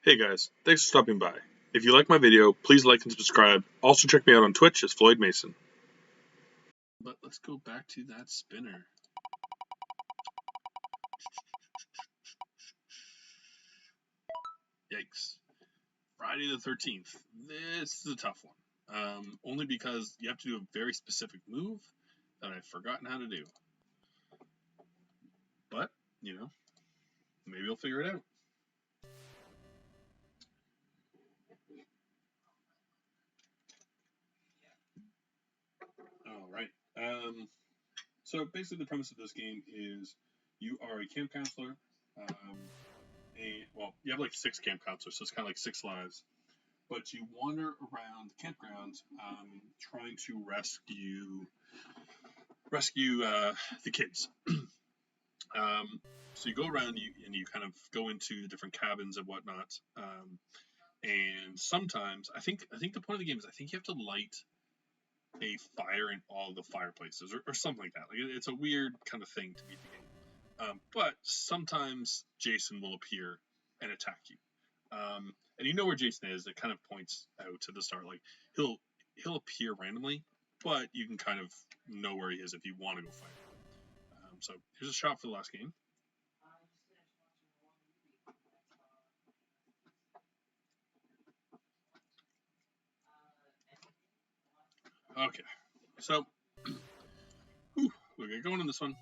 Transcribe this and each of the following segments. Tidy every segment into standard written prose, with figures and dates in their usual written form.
Hey guys, thanks for stopping by. If you like my video, please like and subscribe. Also check me out on Twitch as Floyd Mason. But let's go back to that spinner. Yikes. Friday the 13th. This is a tough one. Only because you have to do a very specific move that I've forgotten how to do. But, maybe I'll figure it out. Alright. So basically the premise of this game is you are a camp counselor. You have like 6 camp counselors, so it's kind of like 6 lives. But you wander around the campgrounds trying to rescue the kids. So you go around and you kind of go into the different cabins and whatnot. And sometimes I think the point of the game is I think you have to light a fire in all the fireplaces or something like that. Like it's a weird kind of thing to beat the game. But sometimes Jason will appear and attack you. And you know where Jason is. It kind of points out to the start. Like he'll appear randomly, but you can kind of know where he is if you want to go fight him. So here's a shot for the last game. Okay, so we're going on this one.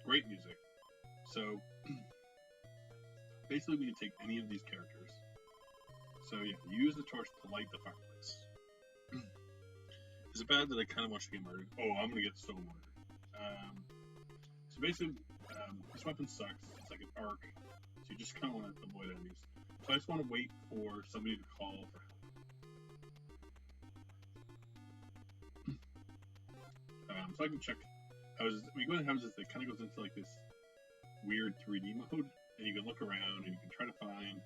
Great music. So basically, we can take any of these characters. So yeah, use the torch to light the fireplace. Is it bad that I kind of watched the game murdered? Oh, I'm gonna get so murdered. So basically, this weapon sucks. It's like an arc, so you just kind of want to avoid enemies. So I just want to wait for somebody to call for help. So I can check houses. When you go into houses, it kind of goes into like this weird 3D mode, and you can look around and you can try to find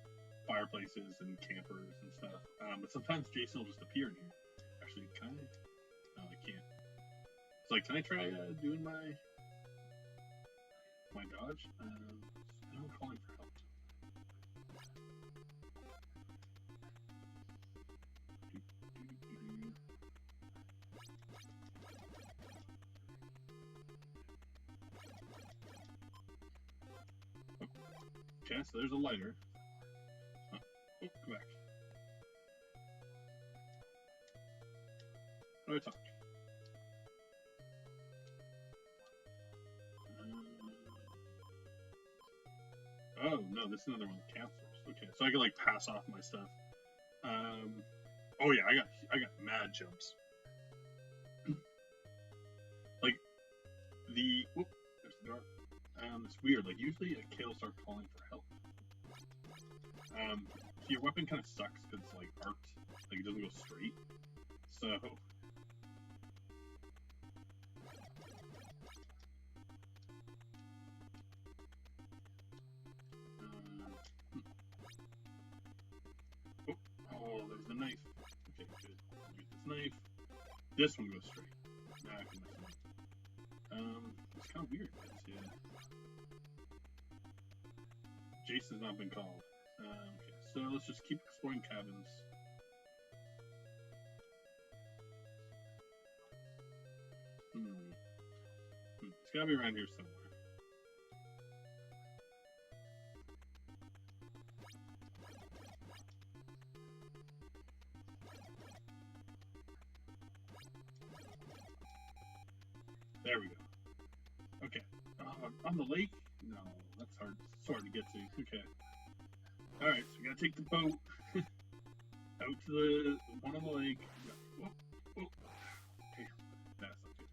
fireplaces and campers and stuff. But sometimes Jason will just appear in here. Actually, can I? No, I can't. It's like, can I try doing my dodge? I'm calling for help. Okay, so there's a lighter. Oh, come back. How do I talk? Oh no, this is another one of the counselors. Okay, so I can like pass off my stuff. Oh yeah, I got mad jumps. Like there's the door. It's weird. Like usually a kid will start calling for help. Your weapon kind of sucks because it's like arced, like it doesn't go straight. So oh, there's the knife. Okay, good. Use this knife. This one goes straight. Now I can mess it up. It's kind of weird. Yeah. Jason's not been called. Okay, so let's just keep exploring cabins. It's gotta be around here somewhere. There we go. Okay. On the lake? No, that's hard. It's hard to get to. Okay. Alright, so we gotta take the boat out to the one on the lake. Whoa, whoa. Okay, that's not good.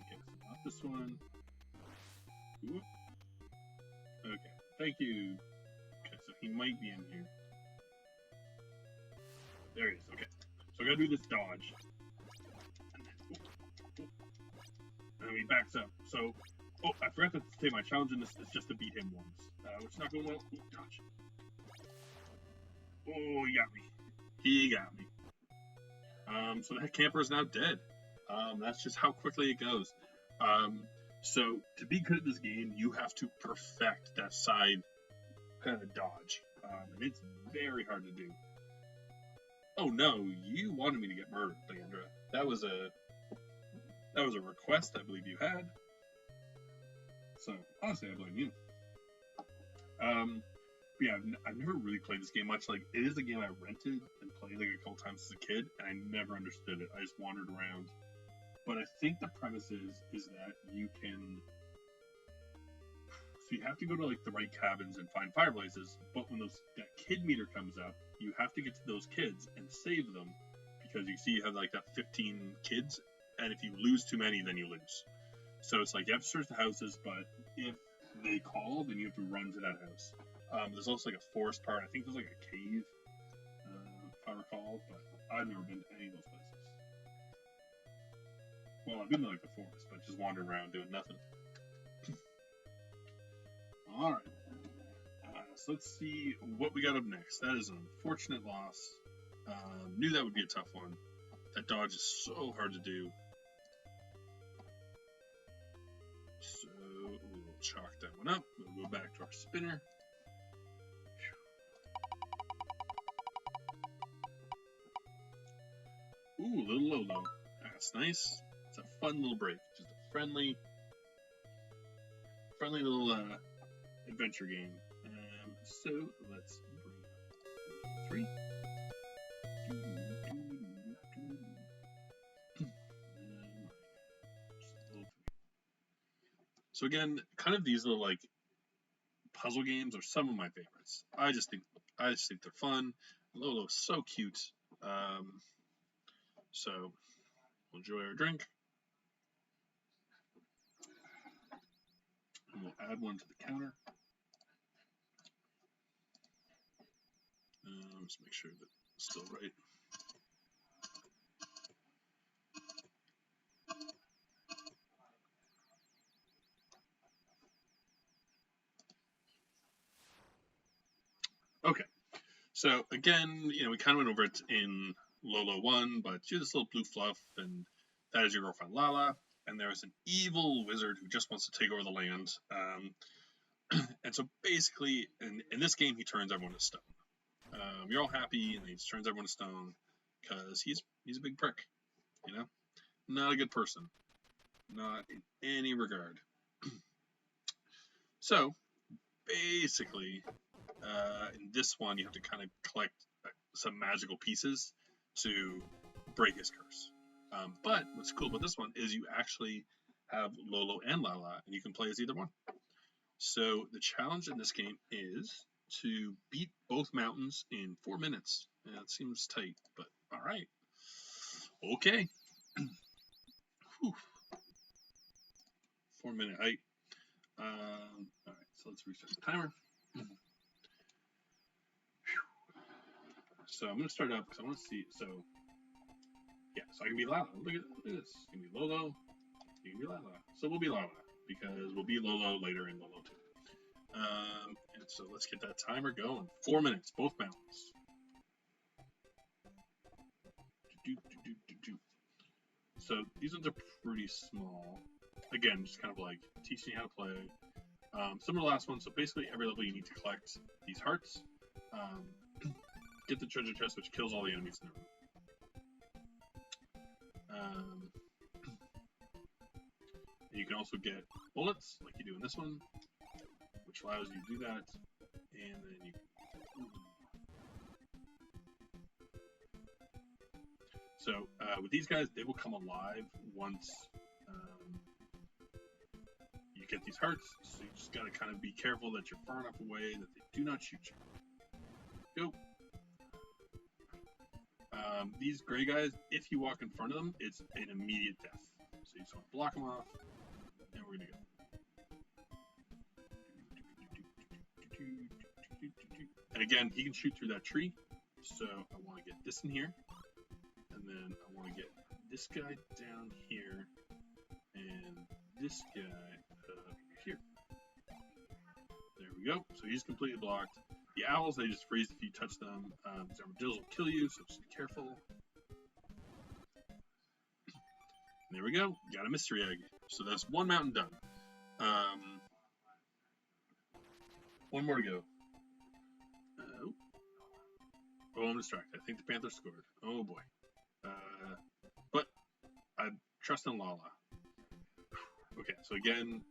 Okay, so not this one. Whoop. Okay, thank you. Okay, so he might be in here. There he is. Okay, so I gotta do this dodge. And then he backs up. So, I forgot to say my challenge in this is just to beat him once, which is not going well. Dodge. Oh, he got me. He got me. So that camper is now dead. That's just how quickly it goes. So to be good at this game, you have to perfect that side kind of dodge, and it's very hard to do. Oh no, you wanted me to get murdered, Leandra. That was a request I believe you had. So honestly, I blame you. Yeah, I've never really played this game much. Like, it is a game I rented and played like a couple times as a kid, and I never understood it. I just wandered around. But I think the premise is that you can. So you have to go to like the right cabins and find fireplaces. But when that kid meter comes up, you have to get to those kids and save them, because you see you have like that 15 kids, and if you lose too many, then you lose. So it's like you have to search the houses, but if they call, then you have to run to that house. There's also like a forest part. I think there's like a cave, if I recall, but I've never been to any of those places. Well, I've been to like the forest, but just wandering around doing nothing. All right. So let's see what we got up next. That is an unfortunate loss. Knew that would be a tough one. That dodge is so hard to do. So we'll chalk that one up. We'll go back to our spinner. Ooh, little Lolo. That's nice. It's a fun little break. Just a friendly little adventure game. So let's bring up 3. So again, kind of these little like puzzle games are some of my favorites. I just think they're fun. Lolo's so cute. So we'll enjoy our drink. And we'll add one to the counter. Let's make sure that it's still right. Okay. So again, we kind of went over it in Lolo 1, but you're this little blue fluff, and that is your girlfriend Lala, and there's an evil wizard who just wants to take over the land. And so basically, in this game, he turns everyone to stone. You're all happy, and he just turns everyone to stone because he's a big prick, not a good person, not in any regard. So basically, in this one, you have to kind of collect some magical pieces to break his curse. But what's cool about this one is you actually have Lolo and Lala, and you can play as either one. So the challenge in this game is to beat both mountains in 4 minutes. Yeah, it seems tight, but all right. Okay. 4-minute hike. All right, so let's restart the timer. So I'm going to start up because I want to see. So, yeah, so I can be Lala. Look at this. You can be Lolo. You can be Lala. So we'll be Lala because we'll be Lolo later in Lolo 2. And so let's get that timer going. 4 minutes, both mountains. So these ones are pretty small. Again, just kind of like teaching you how to play. Similar to the last one. So basically, every level you need to collect these hearts. Get the treasure chest, which kills all the enemies in the room. And you can also get bullets, like you do in this one, which allows you to do that. And then you. So with these guys, they will come alive once you get these hearts. So you just gotta kind of be careful that you're far enough away that they do not shoot you. Go. These gray guys, if you walk in front of them, it's an immediate death. So you just want to block them off, and we're gonna go. And again, he can shoot through that tree. So I want to get this in here, and then I want to get this guy down here, and this guy up here. There we go. So he's completely blocked. The owls, they just freeze if you touch them. These armadillos will kill you, so just be careful. And there we go. Got a mystery egg. So that's one mountain done. One more to go. Oh, I'm distracted. I think the Panthers scored. Oh boy. But I trust in Lala. Okay, so again,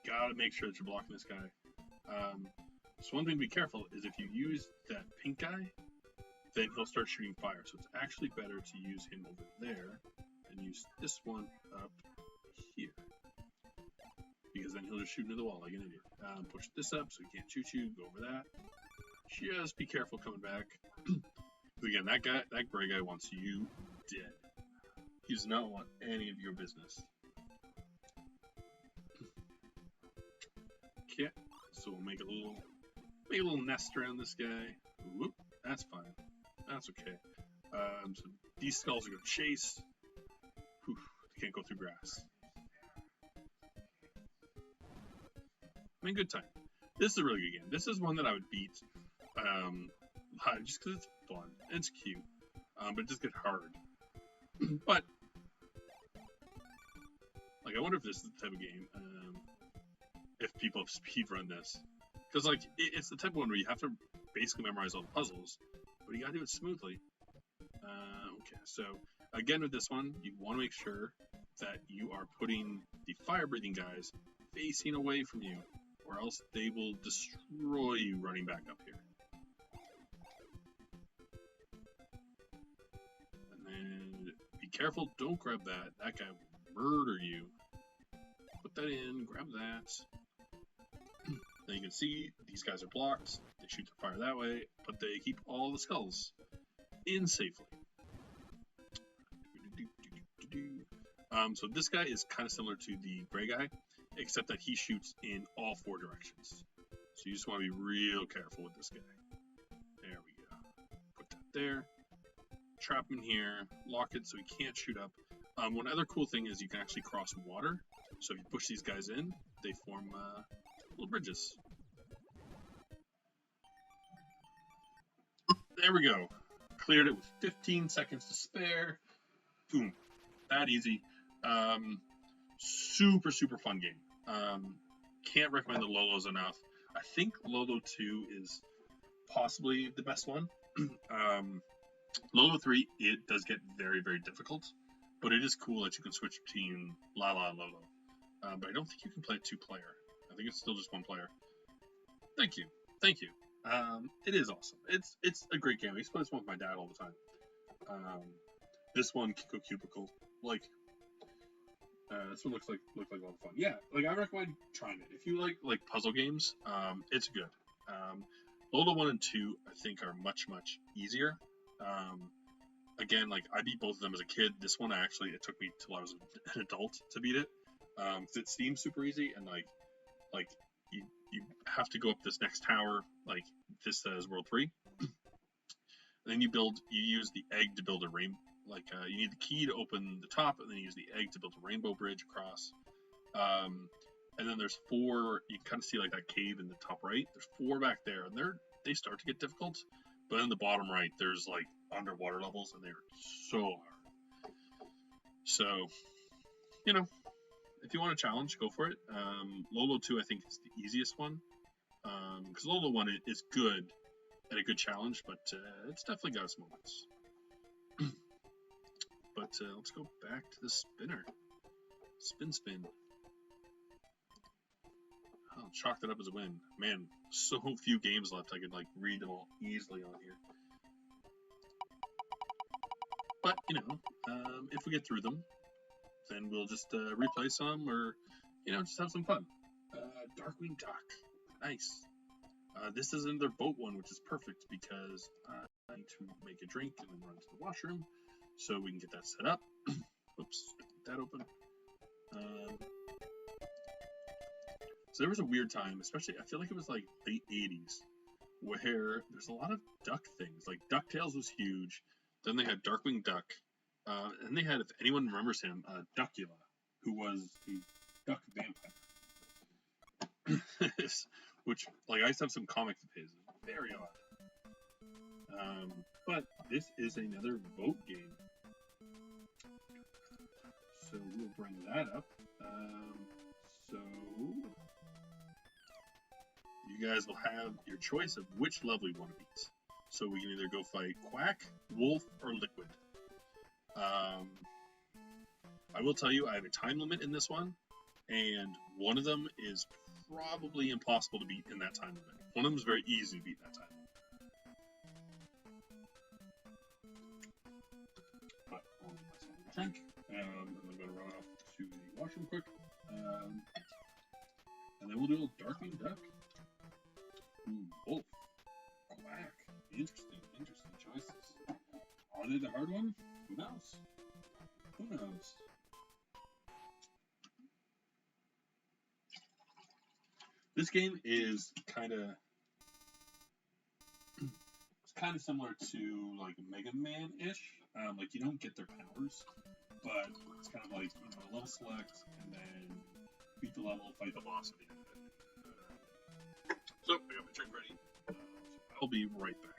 gotta make sure that you're blocking this guy. So one thing to be careful is if you use that pink guy, then he'll start shooting fire. So it's actually better to use him over there and use this one up here. Because then he'll just shoot into the wall like an idiot. Push this up so he can't shoot you. Go over that. Just be careful coming back. Again, that gray guy wants you dead. He does not want any of your business. Okay, so we'll make a little nest around this guy. Whoop, that's fine. That's okay. So these skulls are gonna chase. Whew, they can't go through grass. I mean, good time. This is a really good game. This is one that I would beat, just because it's fun. It's cute, but it just gets hard. But like, I wonder if this is the type of game, if people have speedrun this, because like it's the type of one where you have to basically memorize all the puzzles, but you gotta do it smoothly. Okay, so again with this one, you want to make sure that you are putting the fire-breathing guys facing away from you, or else they will destroy you running back up here. And then be careful, don't grab that. That guy will murder you. Put that in, grab that. Then you can see these guys are blocked. They shoot their fire that way, but they keep all the skulls in safely. So this guy is kind of similar to the gray guy, except that he shoots in all 4 directions. So you just want to be real careful with this guy. There we go. Put that there. Trap him in here. Lock it so he can't shoot up. One other cool thing is you can actually cross water. So if you push these guys in, they form little bridges. There we go. Cleared it with 15 seconds to spare. Boom. That easy. Super, super fun game. Can't recommend the Lolos enough. I think Lolo 2 is possibly the best one. Lolo 3, it does get very, very difficult, but it is cool that you can switch between Lala and Lolo. But I don't think you can play 2-player. I think it's still just 1 player. Thank you. Thank you. It is awesome. It's a great game. I used to play this one with my dad all the time. This one, Kiko Cubicle, like, this one looks like a lot of fun. Yeah, like I recommend trying it. If you like puzzle games, it's good. Lolo 1 and 2, I think, are much easier. Again, like I beat both of them as a kid. This one actually it took me till I was an adult to beat it. It seems super easy, and like you have to go up this next tower. Like this says World 3. And then you use the egg to build a rainbow. Like you need the key to open the top, and then you use the egg to build a rainbow bridge across. And then there's 4. You can kind of see like that cave in the top right. There's 4 back there, and they start to get difficult. But in the bottom right, there's like underwater levels, and they're so hard. So, you know, if you want a challenge, go for it. Lolo 2, I think, is the easiest one. Because Lolo 1 is good and a good challenge, but it's definitely got its moments. But let's go back to the spinner. Spin. I'll chalk that up as a win. Man, so few games left. I could like read them all easily on here. But you know, if we get through them, then we'll just replay some, or you know, just have some fun. Darkwing Duck, nice. This is another boat one, which is perfect because I need to make a drink and then run to the washroom, so we can get that set up. Oops, get that open. So there was a weird time, especially I feel like it was like late 80s, where there's a lot of duck things. Like DuckTales was huge. Then they had Darkwing Duck. And they had, if anyone remembers him, Duckula, who was a duck vampire. Which, like, I used to have some comics of his. Very odd. But this is another vote game. So we'll bring that up. So you guys will have your choice of which level you want to beat. So we can either go fight Quack, Wolf, or Liquid. I will tell you, I have a time limit in this one, and one of them is probably impossible to beat in that time limit. One of them is very easy to beat in that time limit. But I'll leave myself in the trunk. I'm going to run off to the washroom quick. And then we'll do a little Darkwing Duck. Wolf. Quack. Interesting choices. Are they the hard one? Who knows? Who knows? This game is kind of similar to like Mega Man-ish. Like you don't get their powers, but it's kind of like level select and then beat the level, fight the boss at the end of it. So I got my drink ready. I'll be right back.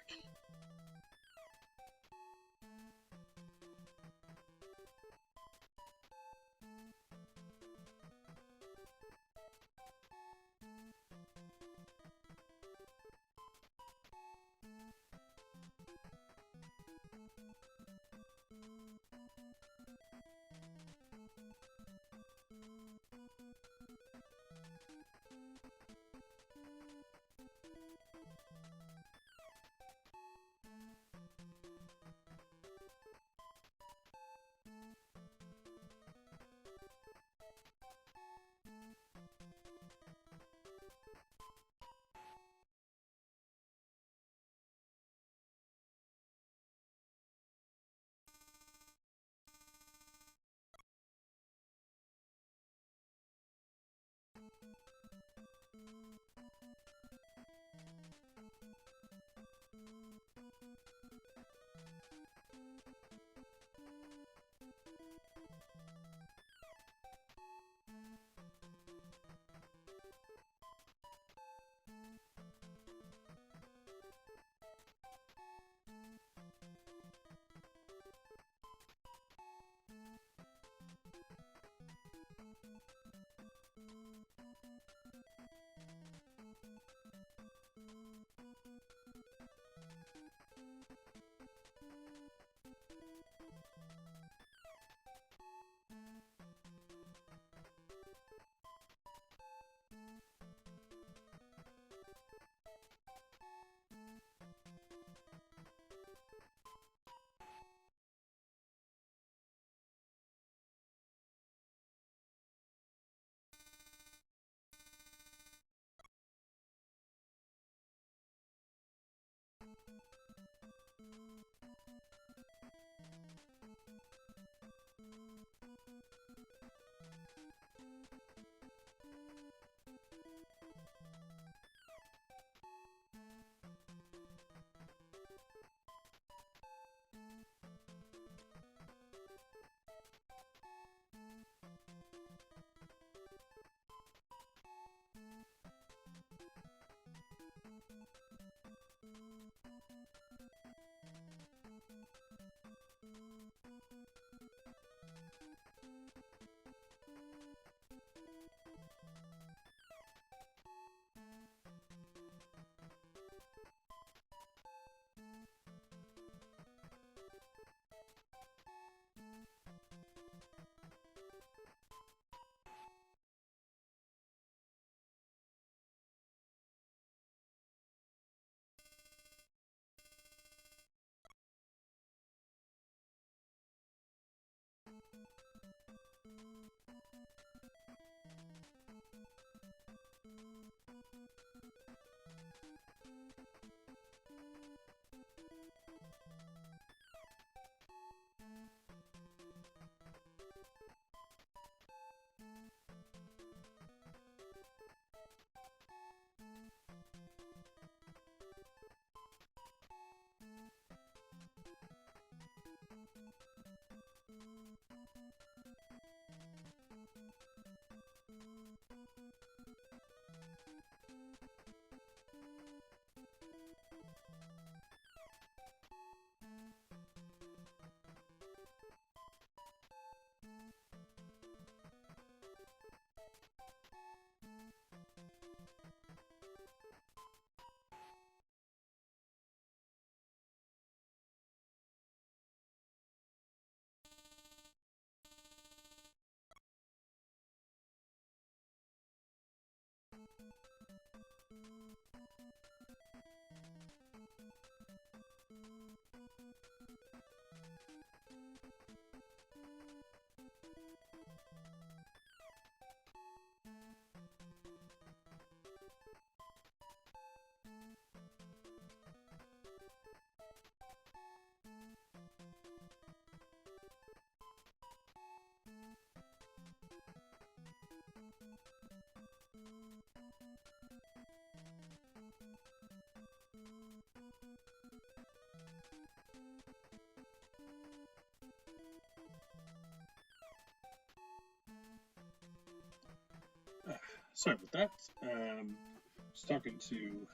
Sorry about that. Was talking to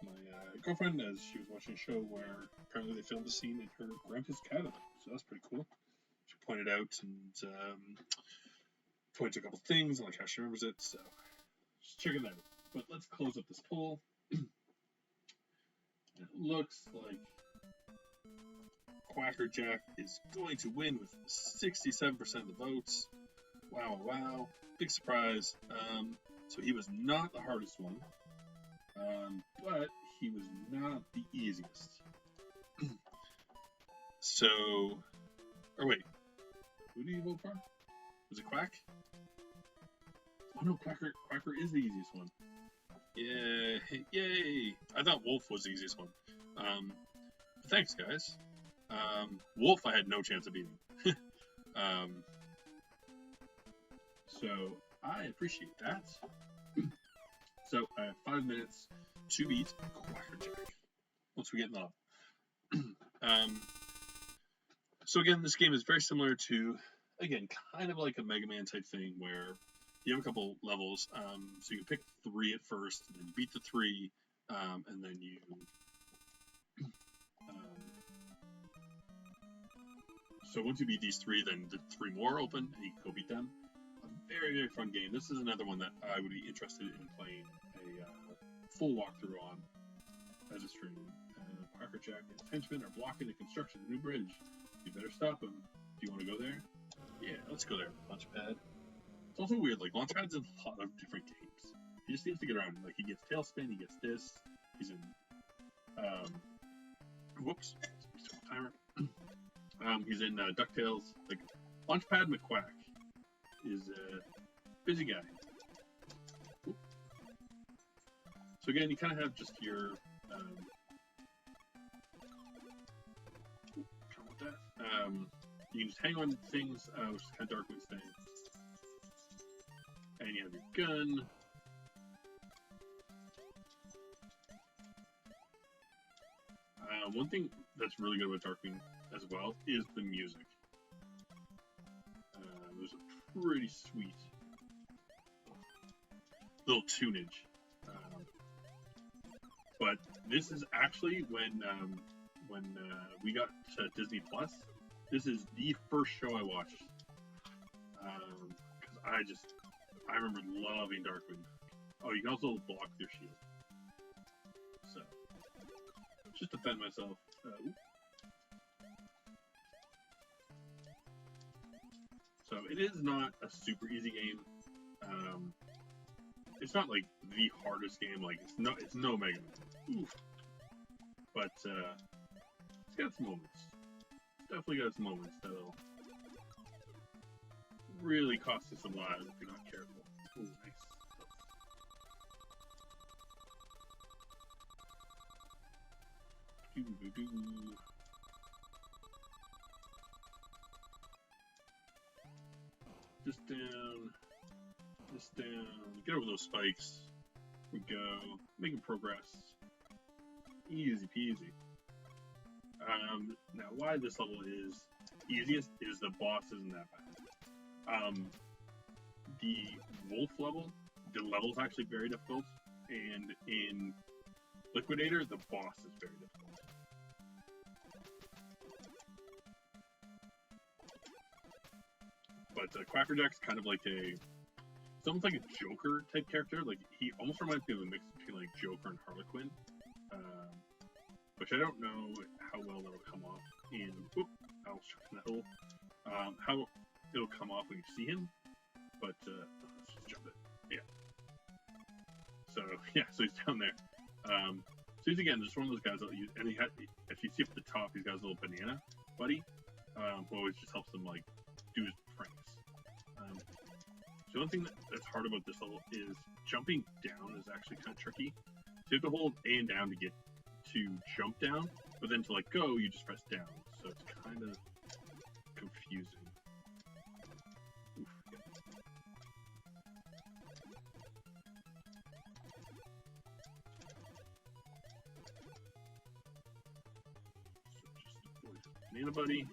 my girlfriend as she was watching a show where apparently they filmed a scene in her grandpa's cabin. So that's pretty cool. She pointed out and pointed to a couple things and like how she remembers it. So just checking that out. But let's close up this poll. It looks like Quacker Jack is going to win with 67% of the votes. Wow, wow. Big surprise. So he was not the hardest one, but he was not the easiest. So, or wait, who did you vote for? Was it Quack? Oh no, Quacker is the easiest one. Yeah, yay! I thought Wolf was the easiest one. Thanks, guys. Wolf, I had no chance of beating. So I appreciate that. So I have 5 minutes to beat Quacker Jack once we get in the level. So again, this game is very similar to, again, kind of like a Mega Man type thing where you have a couple levels. So you can pick 3 at first, and then you beat the 3, and then you so once you beat these 3, then the 3 more open, and you can go beat them. A very, very fun game. This is another one that I would be interested in playing a full walkthrough on as a stream. Quacker Jack and his henchmen are blocking the construction of the new bridge. You better stop them. Do you want to go there? Yeah, let's go there. Launchpad. It's also weird, like, Launchpad's in a lot of different games. He just seems to get around. Like, he gets Tailspin, he gets this. He's in, whoops. Timer. He's in DuckTales. Like, Launchpad McQuack is a busy guy. Oop. So again, you kind of have just your you can just hang on to things, which is kind of Darkwing's thing. And you have your gun. One thing that's really good with Darkwing as well is the music. There's a pretty sweet little tunage. But this is actually when we got to Disney Plus. This is the first show I watched because I remember loving Darkwing. Oh, you can also block their shield. So just defend myself. So it is not a super easy game. It's not like the hardest game. Like it's no Mega Man. Oof. But it's got some moments. It's definitely got some moments that'll really cost you some lives if you're not careful. Ooh, nice. Just down. Just down. Get over those spikes. Here we go. Making progress. Easy peasy. Now, why this level is easiest is the boss isn't that bad. The wolf level, the level is actually very difficult, and in Liquidator, the boss is very difficult. But Quacker Jack's kind of like it's almost like a Joker type character. Like he almost reminds me of a mix between like Joker and Harlequin. Which I don't know how well that'll come off in. Whoop! I was stuck in that hole. How it'll come off when you see him, but let's just jump it. Yeah. So yeah, so he's down there. So he's again just one of those guys that you, and if you see up at the top, he's got his little banana buddy, who always just helps him like do his pranks. So the only thing that's hard about this level is jumping down is actually kind of tricky. So you have to hold A and down to jump down, but then to let go, you just press down. So it's kind of confusing. Oof, yeah. So just avoid banana buddy.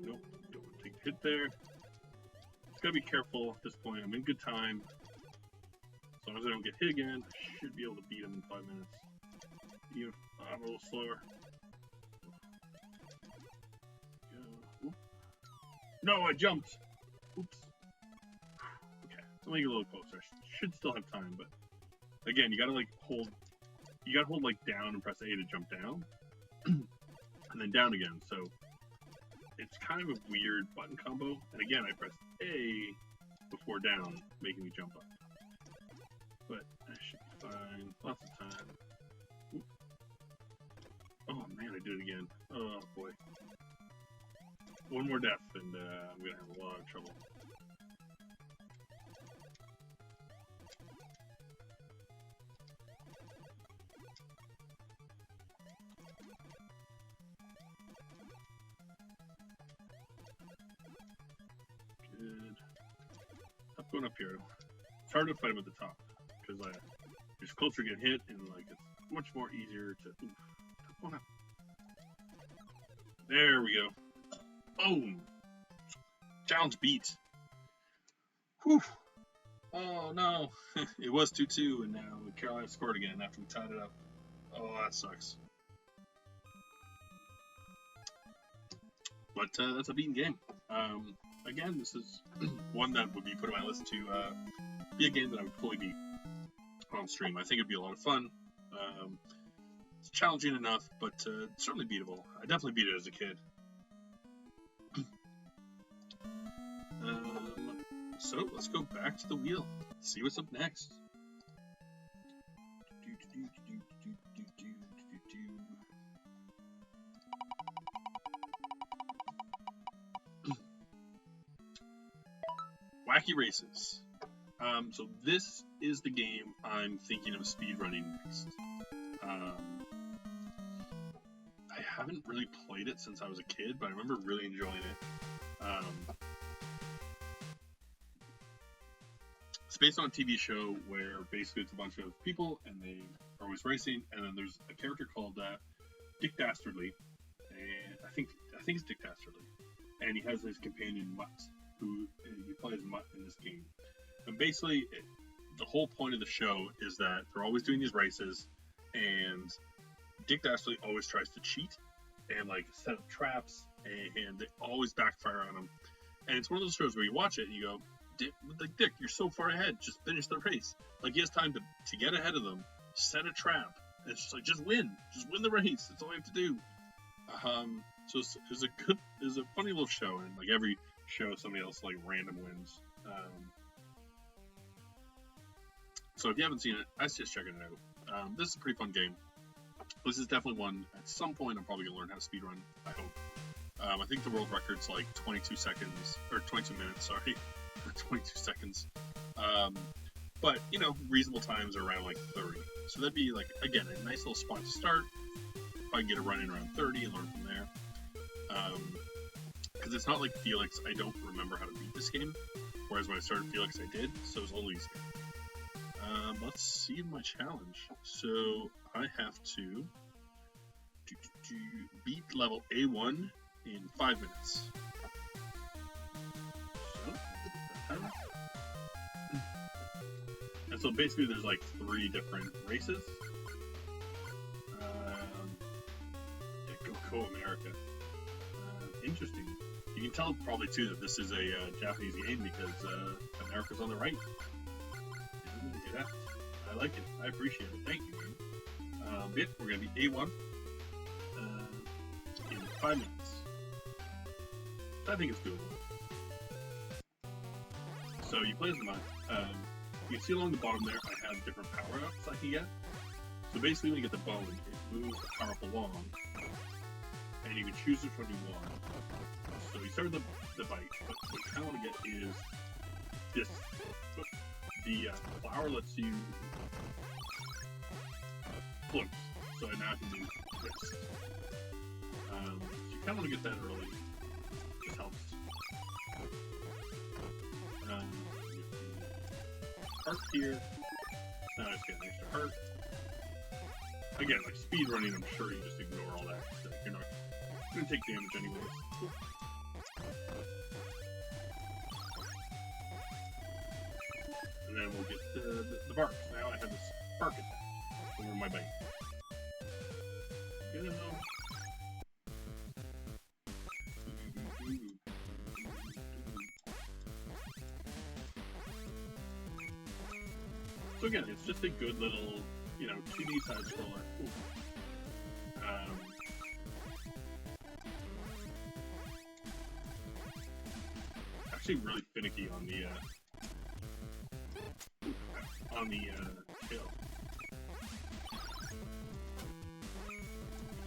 Nope, don't want to take the hit there. Just gotta be careful at this point. I'm in good time. As long as I don't get hit again, I should be able to beat him in 5 minutes. Even if I'm a little slower. No, I jumped! Oops. Okay, I'll make it a little closer. I should still have time, but again, you gotta like hold like down and press A to jump down. And then down again, so it's kind of a weird button combo. And again, I pressed A before down, making me jump up. But I should be fine. Lots of time. Oop. Oh man, I did it again. Oh boy. One more death and I'm gonna have a lot of trouble. Good. Stop going up here. It's hard to fight him at the top because you're closer to get hit and like it's much more easier to. Oof, stop going up. There we go. Boom! Challenge beat. Whew. Oh no. It was 2-2 and now Carolina scored again after we tied it up. Oh, that sucks. But that's a beaten game. Again, this is one that would be put on my list to be a game that I would fully beat on stream. I think it'd be a lot of fun. It's challenging enough, but certainly beatable. I definitely beat it as a kid. So let's go back to the wheel. See what's up next. Wacky Races. So this is the game I'm thinking of speedrunning next. I haven't really played it since I was a kid, but I remember really enjoying it. It's based on a TV show where basically it's a bunch of people and they are always racing, and then there's a character called Dick Dastardly, and I think it's Dick Dastardly, and he has his companion Mutt, who he plays Mutt in this game. And basically, the whole point of the show is that they're always doing these races, and Dick Dastardly always tries to cheat and like set up traps, and they always backfire on him. And it's one of those shows where you watch it and you go, Dick, you're so far ahead. Just finish the race. Like he has time to get ahead of them, set a trap, and it's just like just win the race. That's all you have to do. So it's a funny little show, and like every show, somebody else like random wins. So if you haven't seen it, I suggest checking it out. This is a pretty fun game. This is definitely one. At some point, I'm probably gonna learn how to speedrun. I hope. I think the world record's like 22 seconds or 22 minutes. Sorry. 22 seconds, but you know, reasonable times are around like 30, so that'd be like, again, a nice little spot to start. If I can get it running around 30 and learn from there, because it's not like Felix. I don't remember how to beat this game, whereas when I started Felix I did, so it was a little easier. Let's see my challenge. So I have to beat level A1 in 5 minutes. And so basically there's like 3 different races. Go America. Interesting. You can tell probably too that this is a Japanese game because America's on the right. Yeah, I like it. I appreciate it. Thank you, man. We're going to be A1 in 5 minutes. I think it's doable. So you play as the mod. You can see along the bottom there, I have different power-ups I can get. So basically, when you get the bone, it moves the power-up along, and you can choose which one you want. So you start with the bite, but what you kind of want to get is this. The flower lets you float, so now I can do this. So you kind of want to get that early. This helps. Heart here. Now I just get an extra heart. Again, like speed running, I'm sure you just ignore all that. So you're not going to take damage anyways. And then we'll get the bark. Now I have this bark attack over my bite. Good enough. So again, it's just a good little, 2D side scroller. Actually, really finicky on the tail.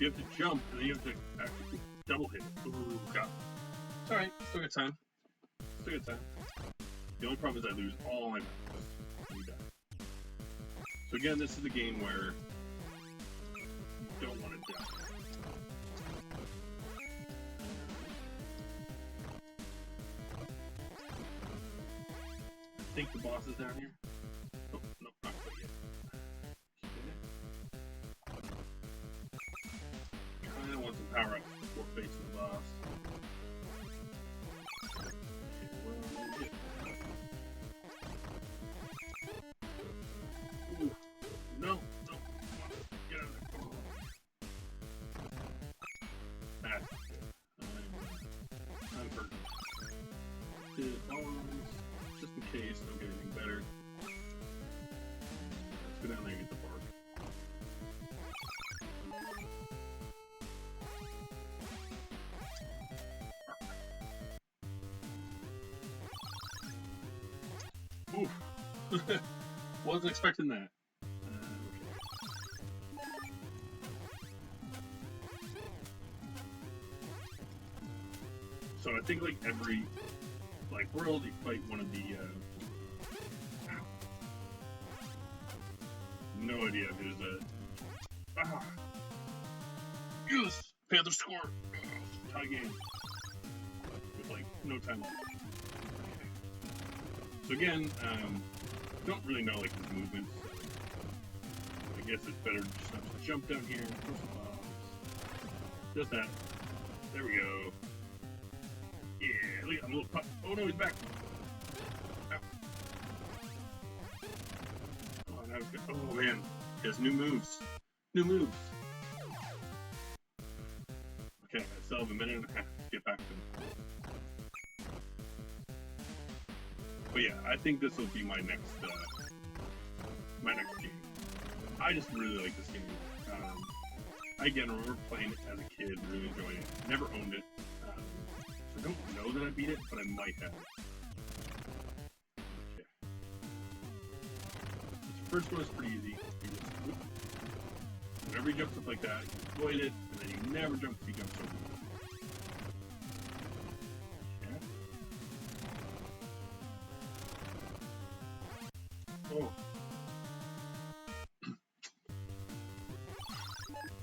You have to jump, and then you have to actually double hit it. Ooh, God. It's alright, still got time. Still got time. The only problem is I lose all my battles. So again, this is a game where you don't want to die. I think the boss is down here. Oh, no, not quite yet. Kinda want some power ups before facing the boss. Ooh, no, get out of there. That's good. I'm hurt. Just in case, don't get anything better. Let's go down there and get the bark. Oof. Wasn't expecting that. So I think like every world you fight one of the no idea who's yes! Panther score! Tie game. With no time left. So again, don't really know his movements. So I guess it's better just not to jump down here. Just that. There we go. Yeah, look, I'm a little pup. Oh no, he's back. Ow. Oh, that was good. Oh man, he has new moves. New moves. Okay, I still have a minute and a half to get back to him. But yeah, I think this will be my next game. I just really like this game. Again, I remember playing it as a kid, really enjoying it. Never owned it. I don't know that I beat it, but I might have. Okay. The first one is pretty easy. Whenever he jumps up like that, you avoid it, and then you never jump if he jumps over you. Okay. Oh.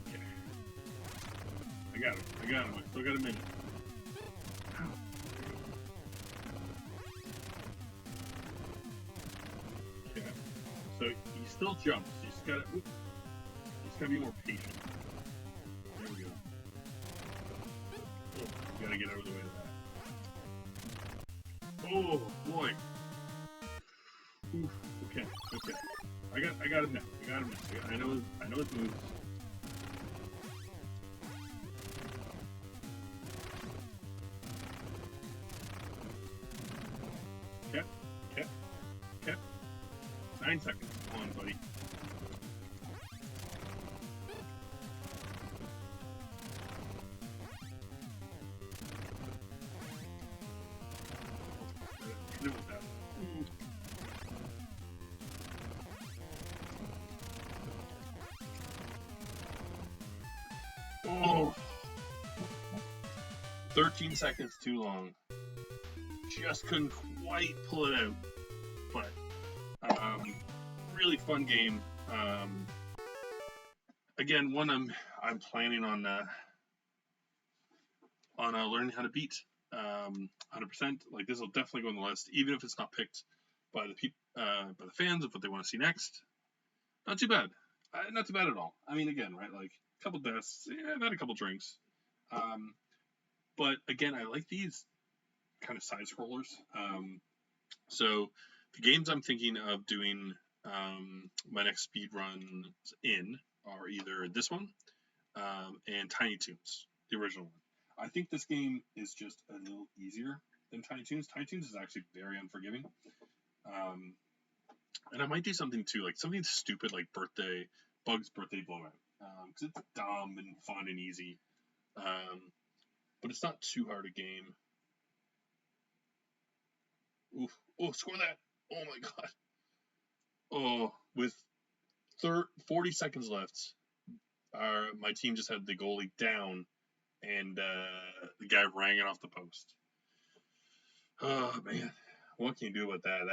Okay. I got him. I still got a minute. So he still jumps. You just gotta be more patient. There we go. Oh, you gotta get out of the way of that. Oh boy. Oof. Okay. I got him now. I know his moves. Okay. 9 seconds. Come on, buddy. Hit him with that. Ooh. 13 seconds too long. Just couldn't quite pull it out. But really fun game. Again, one I'm planning on learning how to beat 100%. Like, this will definitely go on the list, even if it's not picked by the fans of what they want to see next. Not too bad. Not too bad at all. I mean, again, right? Like, a couple deaths. Yeah, I've had a couple drinks. But again, I like these kind of side scrollers. So the games I'm thinking of doing my next speed runs in are either this one and Tiny Toons, the original one. I think this game is just a little easier than Tiny Toons. Tiny Toons is actually very unforgiving. And I might do something too, like something stupid like Bug's Birthday Blowout. Because it's dumb and fun and easy. But it's not too hard a game. Oof. Oh, score that. Oh my god. Oh, with 40 seconds left, my team just had the goalie down, and the guy rang it off the post. Oh man, what can you do about that?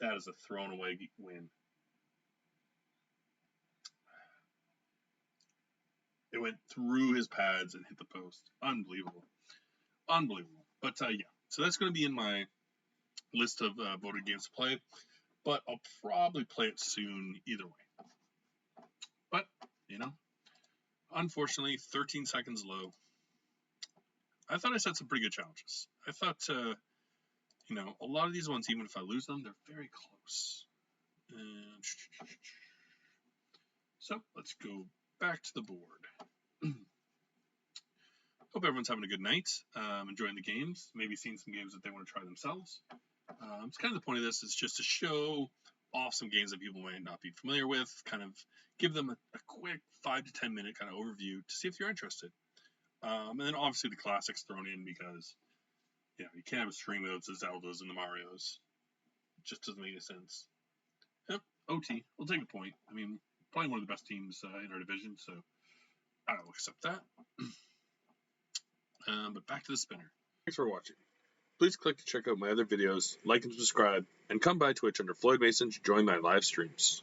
That is a thrown away win. It went through his pads and hit the post. Unbelievable. But yeah, so that's going to be in my list of voted games to play. But I'll probably play it soon either way. But, unfortunately, 13 seconds low. I thought I set some pretty good challenges. I thought, a lot of these ones, even if I lose them, they're very close. So let's go back to the board. Hope everyone's having a good night, enjoying the games, maybe seeing some games that they want to try themselves. It's kind of the point of this is just to show off some games that people might not be familiar with, kind of give them a quick 5 to 10 minute kind of overview to see if you're interested. And then obviously the classics thrown in because, you can't have a stream without the Zeldas and the Marios. It just doesn't make any sense. Yep, OT, we'll take a point. I mean, probably one of the best teams in our division, so I'll accept that. But back to the spinner. Thanks for watching. Please click to check out my other videos, like and subscribe, and come by Twitch under Floyd Mason to join my live streams.